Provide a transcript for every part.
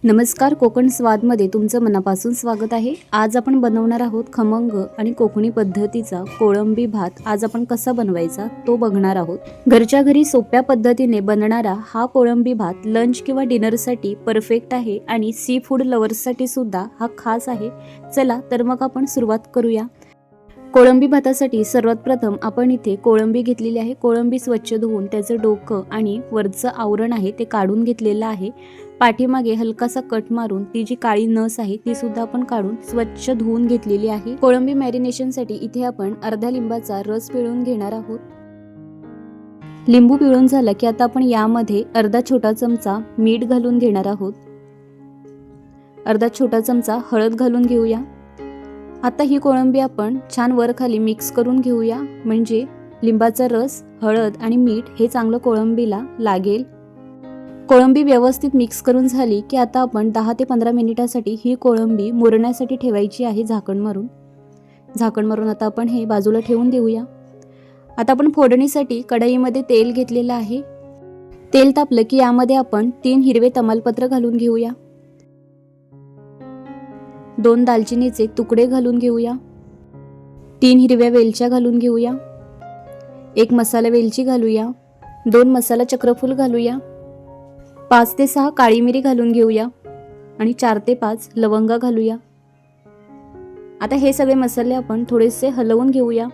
नमस्कार, कोकण स्वादमध्ये तुमचं मनापासून स्वागत आहे। आज आपण बनवणार आहोत खमंग आणि कोकणी पद्धतीचा कोळंबी भात। आज आपण कसा बनवायचा तो बघणार आहोत। घरच्या घरी सोप्या पद्धतीने बनणारा हा कोळंबी भात लंच किंवा डिनरसाठी परफेक्ट आहे आणि सी फूड लवर्ससाठी सुद्धा हा खास आहे। चला तर मग आपण सुरुवात करूया। कोळंबी भातासाठी सर्वात प्रथम आपण इथे कोळंबी घेतलेली आहे। कोळंबी स्वच्छ धुवून त्याचं डोकं आणि वरचं आवरण आहे ते काढून घेतलेलं आहे। पाठीमागे हलकासा कट मारून ती जी काळी नस आहे ती सुद्धा आपण काढून स्वच्छ धुवून घेतलेली आहे। कोळंबी मॅरिनेशनसाठी इथे आपण अर्धा लिंबाचा रस पिळून घेणार आहोत। लिंबू पिळून झाला की आता आपण यामध्ये अर्धा छोटा चमचा मीठ घालून घेणार आहोत। अर्धा छोटा चमचा हळद घालून घेऊया। आता ही कोळंबी आपण छान वर खाली मिक्स करून घेऊया, म्हणजे लिंबाचा रस, हळद आणि मीठ हे चांगलं कोळंबीला लागेल। कोळंबी व्यवस्थित मिक्स करून झाली की आता आपण 10 ते 15 मिनिटासाठी ही कोळंबी मुरण्यासाठी ठेवायची आहे झाकण मारून आता आपण हे बाजूला ठेवून देऊया। आता आपण फोडणीसाठी कढईमध्ये तेल घेतलेलं आहे। तेल तापलं की यामध्ये आपण 3 हिरवे तमालपत्र घालून घेऊया। 2 दालचिनीचे तुकडे घालून घेऊया। 3 हिरव्या वेलच्या घालून घेऊया। 1 मसाला वेलची घालूया। 2 मसाला चक्रफूल घालूया। 5 ते 6 काळी मिरी घालून घेऊया आणि 4 ते 5 लवंगा घालूया। आता हे सगळे मसाले आपण थोडेसे हलवून घेऊया।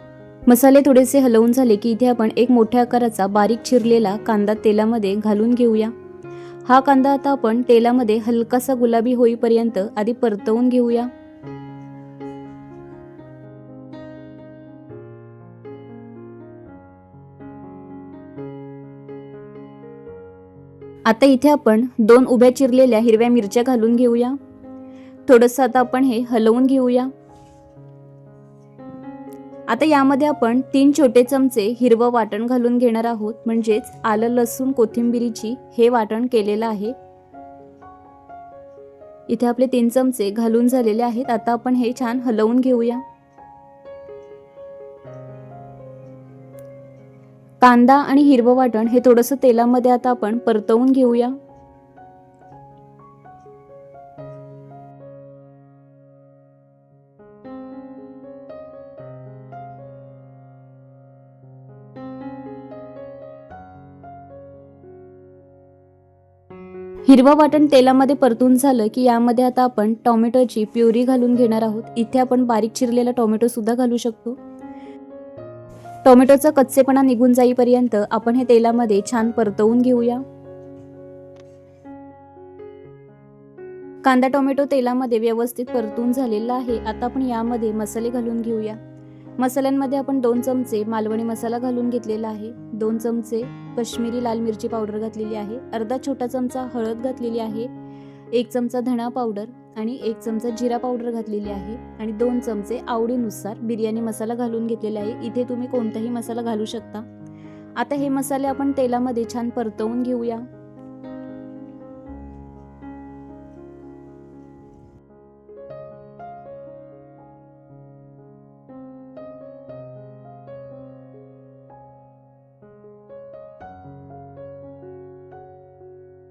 मसाले थोडेसे हलवून झाले की इथे आपण एक मोठ्या आकाराचा बारीक चिरलेला कांदा तेलामध्ये घालून घेऊया। हा कांदा आता आपण तेलामध्ये हलकासा गुलाबी होईपर्यंत आधी परतवून घेऊया। आता इथे आपण 2 उभ्या चिरलेल्या हिरव्या मिरच्या घालून घेऊया। थोडंसं आता आपण हे हलवून घेऊया। आता यामध्ये आपण 3 छोटे चमचे हिरवं वाटण घालून घेणार आहोत, म्हणजेच आलं लसूण कोथिंबीरीची हे वाटण केलेलं आहे। इथे आपले 3 चमचे घालून झालेले आहेत। आता आपण हे छान हलवून घेऊया। कांदा आणि हिरवं वाटण हे थोडंसं तेलामध्ये आता आपण परतवून घेऊया। हिरवं वाटण तेलामध्ये परतून झालं की यामध्ये आता आपण टोमॅटोची प्युरी घालून घेणार आहोत। इथे आपण बारीक चिरलेला टोमॅटो सुद्धा घालू शकतो। टोमॅटोचा कच्चेपणा निघून जाईपर्यंत आपण हे तेलामध्ये छान परतवून घेऊया। कांदा टोमॅटो तेलामध्ये व्यवस्थित परतून झालेला आहे। आता आपण यामध्ये मसाले घालून घेऊया। मसाल्यांमध्ये आपण 2 चमचे मालवणी मसाला घालून घेतलेला आहे। 2 चमचे काश्मीरी लाल मिरची पावडर घातलेली आहे। अर्धा छोटा चमचा हळद घातलेली आहे। 1 चमचा धणा पावडर आणि 1 चमचा जिरा पावडर घातलेली आहे आणि 2 चमचे आवडीनुसार बिर्याणी मसाला घालून घेतलेला आहे। इथे तुम्ही कोणताही मसाला घालू शकता। आता हे मसाले आपण तेलामध्ये छान परतवून घेऊया।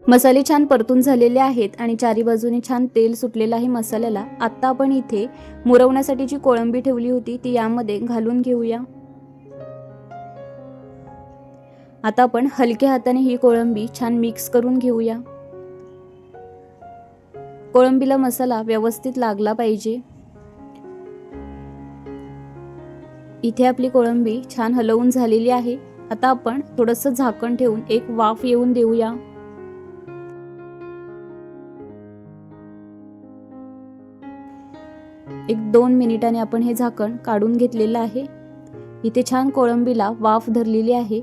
मसाले छान परतून झालेले आहेत आणि चारी बाजूने छान तेल सुटलेलं आहे मसाल्याला। आता आपण इथे मुरवण्यासाठी जी कोळंबी ठेवली होती ती यामध्ये घालून घेऊया। आता आपण हलक्या हाताने ही कोळंबी छान मिक्स करून घेऊया। कोळंबीला मसाला व्यवस्थित लागला पाहिजे। इथे आपली कोळंबी छान हलवून झालेली आहे। आता आपण थोडंसं झाकण ठेवून एक वाफ येऊन देऊया। 1-2 मिनिटांनी आपण हे झाकण काढून घेतलेलं आहे। इथे छान कोळंबीला वाफ धरलेली आहे।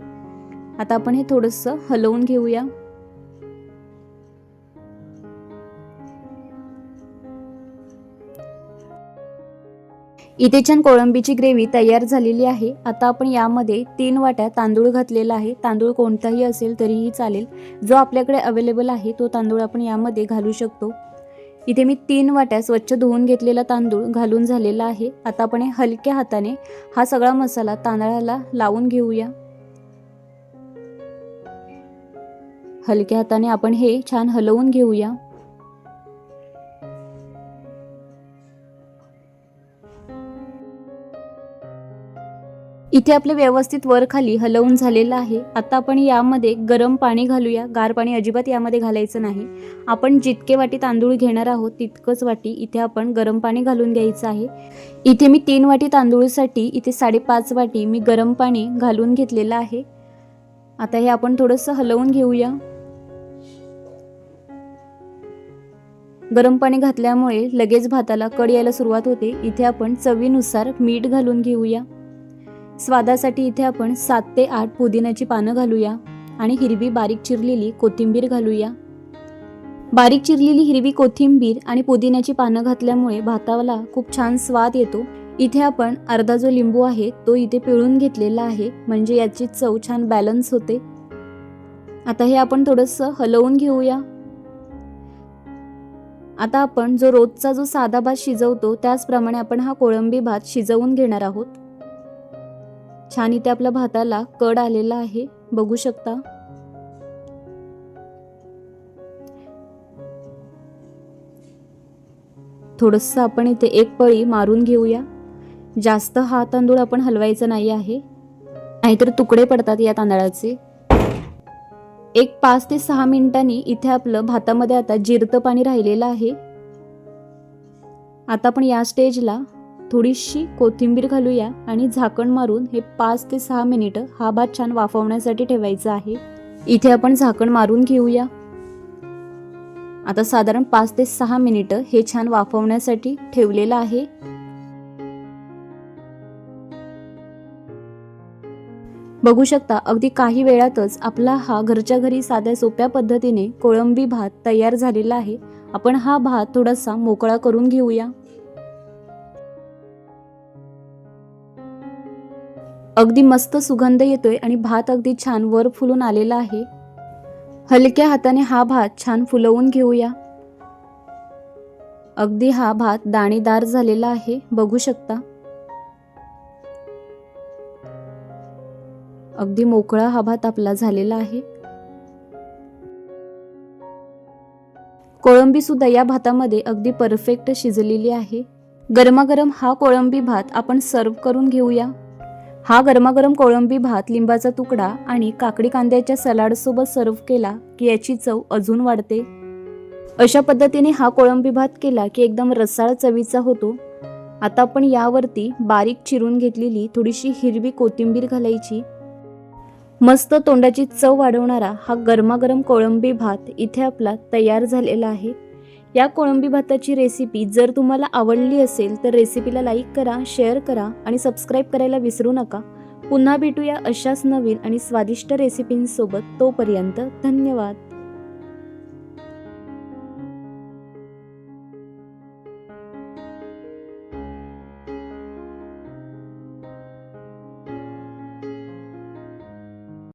आता आपण हे थोडंसं हलवून घेऊया। इथे छान कोळंबीची ग्रेव्ही तयार झालेली आहे। आता आपण यामध्ये 3 वाट्या तांदूळ घातलेला आहे। तांदूळ कोणताही असेल तरीही चालेल, जो आपल्याकडे अवेलेबल आहे तो तांदूळ आपण यामध्ये घालू शकतो। इथे मी 3 वाट्या स्वच्छ धुवून घेतलेला तांदूळ घालून झालेला आहे। आता आपण हलक्या हाताने हा सगळा मसाला तांदळाला लावून घेऊया। हलक्या हाताने आपण हे छान हलवून घेऊया। इथे आपले व्यवस्थित वर खाली हलवून झालेलं आहे. आता आपण यामध्ये गरम पाणी घालूया. गार पाणी अजिबात यामध्ये घालायचं नाही. आपण जितके वाटी तांदूळ घेणार आहोत तितकंच वाटी इथे आपण गरम पाणी घालून घ्यायचं आहे. इथे मी 3 वाटी तांदूळसाठी इथे 5.5 वाटी मी गरम पाणी घालून घेतलेलं आहे. आता हे आपण थोडंसं हलवून घेऊया. गरम पाणी घातल्यामुळे लगेच भाताला कड यायला सुरुवात होते. इथे आपण चवीनुसार मीठ घालून घेऊया. स्वादासाठी इथे आपण 7 ते 8 पुदिन्याची पानं घालूया आणि हिरवी बारीक चिरलेली कोथिंबीर घालूया. बारीक चिरलेली हिरवी कोथिंबीर आणि पुदिन्याची पानं घातल्यामुळे भाताला खूप छान स्वाद येतो. इथे आपण अर्धा जो लिंबू आहे तो इथे पिळून घेतलेला आहे, म्हणजे याची चव छान बॅलन्स होते. आता हे आपण थोडंसं हलवून घेऊया. आता आपण जो रोजचा जो साधा भात शिजवतो त्याचप्रमाणे आपण हा कोळंबी भात शिजवून घेणार आहोत. छान इथे आपल्या भाताला कड आलेला आहे, बघू शकता. थोडंसं आपण इथे एक पळी मारून घेऊया. जास्त हा तांदूळ आपण हलवायचा नाही आहे, नाहीतर तुकडे पडतात या तांदळाचे. एक 5 ते 6 मिनिटांनी इथे आपलं भातामध्ये आता जिरतं पाणी राहिलेलं आहे. आता आपण या स्टेजला थोडीशी कोथिंबीर घालूया आणि झाकण मारून हे 5 ते 6 मिनिटं हा भात छान वाफवण्यासाठी ठेवायचा आहे. इथे आपण झाकण मारून घेऊया. आता साधारण 5 ते 6 मिनिटं हे छान वाफवण्यासाठी ठेवलेलं आहे. बघू शकता अगदी काही वेळातच आपला हा घरच्या घरी साध्या सोप्या पद्धतीने कोळंबी भात तयार झालेला आहे. आपण हा भात थोडासा मोकळा करून घेऊया. अगदी मस्त सुगंध येतोय आणि भात अगदी छान वर फुलून आलेला आहे. हलक्या हाताने हा भात छान फुलवून घेऊया. अगदी हा भात दाणेदार झालेला आहे, बघू शकता. अगदी मोकळा हा भात आपला झालेला आहे. कोळंबी सुद्धा या भातामध्ये अगदी परफेक्ट शिजलेली आहे. गरमागरम हा कोळंबी भात आपण सर्व करून घेऊया. हा गरमागरम कोळंबी भात लिंबाचा तुकडा आणि काकडी कांद्याच्या सलाड सोबत सर्व केला की याची चव अजून वाढते. अशा पद्धतीने हा कोळंबी भात केला की एकदम रसाळ चवीचा होतो. आता आपण यावरती बारीक चिरून घेतलेली थोडीशी हिरवी कोथिंबीर घालायची. मस्त तोंडाची चव वाढवणारा हा गरमागरम कोळंबी भात इथे आपला तयार झालेला आहे. या कोळंबी भाताची रेसिपी जर तुम्हाला आवडली असेल तर रेसिपीला लाईक करा, शेअर करा आणि सबस्क्राईब करायला विसरू नका. पुन्हा भेटूया अशाच नवीन आणि स्वादिष्ट रेसिपींसोबत. तोपर्यंत धन्यवाद.